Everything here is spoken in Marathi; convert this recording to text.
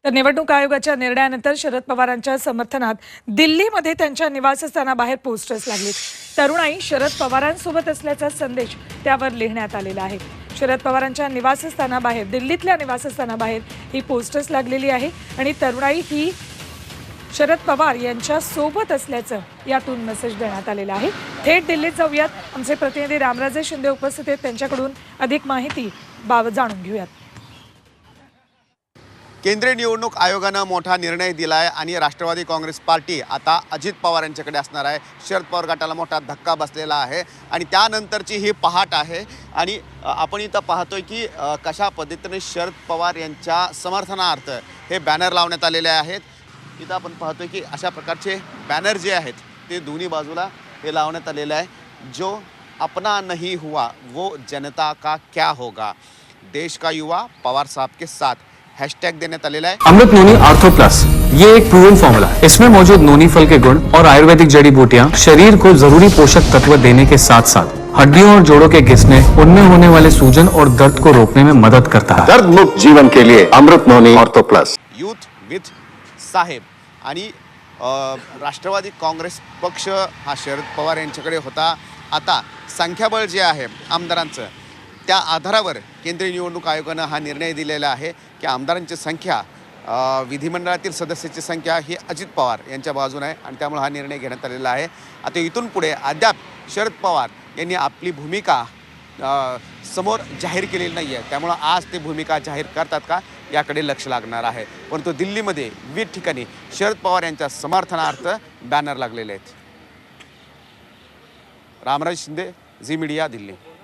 तर निवडणूक आयोगाच्या निर्णयानंतर शरद पवारांच्या समर्थनात दिल्लीमध्ये त्यांच्या निवासस्थानाबाहेर पोस्टर्स लागलीत। तरुणाई शरद पवारांसोबत असल्याचा संदेश त्यावर लिहिण्यात आलेला आहे। शरद पवारांच्या निवासस्थानाबाहेर, दिल्लीतल्या निवासस्थानाबाहेर ही पोस्टर्स लागलेली आहे आणि तरुणाई ही शरद पवार यांच्या सोबत असल्याचं यातून मेसेज देण्यात आलेला आहे। थेट दिल्लीत जाऊयात, आमचे प्रतिनिधी रामराजे शिंदे उपस्थित आहेत, त्यांच्याकडून अधिक माहिती जाणून घेऊयात। केंद्रीय निवडणूक आयोगानं मोठा निर्णय दिला आहे आणि राष्ट्रवादी काँग्रेस पार्टी आता अजित पवार यांच्याकडे असणार आहे। शरद पवार गटाला मोठा धक्का बसलेला आहे आणि त्यानंतरची ही पहाट आहे आणि आपण इथं पाहतोय की कशा पद्धतीने शरद पवार यांच्या समर्थनार्थ हे बॅनर लावण्यात आलेले आहेत। इथं आपण पाहतोय की अशा प्रकारचे बॅनर जे आहेत ते दोन्ही बाजूला हे लावण्यात आलेले आहे। जो अपना नहीं हुआ वो जनता का क्या होगा, देश का युवा पवार साहब के साथ हैशटैग देने तलेला है। अमृत नोनी आर्थो प्लस ये एक प्रूवन फॉर्मूला है। इसमें मौजूद नोनी फल के गुण और आयुर्वेदिक जड़ी बूटियां शरीर को जरूरी पोषक तत्व देने के साथ साथ हड्डियों और जोड़ों के घिसने, उनमें होने वाले सूजन और दर्द को रोकने में मदद करता है। दर्द मुक्त जीवन के लिए अमृत नोनी आर्थो प्लस। यूथ विथ साहेब आणि राष्ट्रवादी काँग्रेस पक्ष हा शरद पवार यांच्याकडे होता। आता संख्याबळ जे आहे आमदारांचं, त्या आधारावर केंद्रीय निवडणूक आयोगानं हा निर्णय दिलेला आहे की आमदारांची संख्या, विधिमंडळातील सदस्याची संख्या ही अजित पवार यांच्या बाजूने आहे आणि त्यामुळे हा निर्णय घेण्यात आलेला आहे। आता इथून पुढे अद्याप शरद पवार यांनी आपली भूमिका समोर जाहीर केलेली नाही आहे, त्यामुळे आज ते भूमिका जाहीर करतात का याकडे लक्ष लागणार आहे। परंतु दिल्लीमध्ये विविध ठिकाणी शरद पवार यांच्या समर्थनार्थ बॅनर लागलेले आहेत। Ramraj Shinde, Zee Media, Delhi.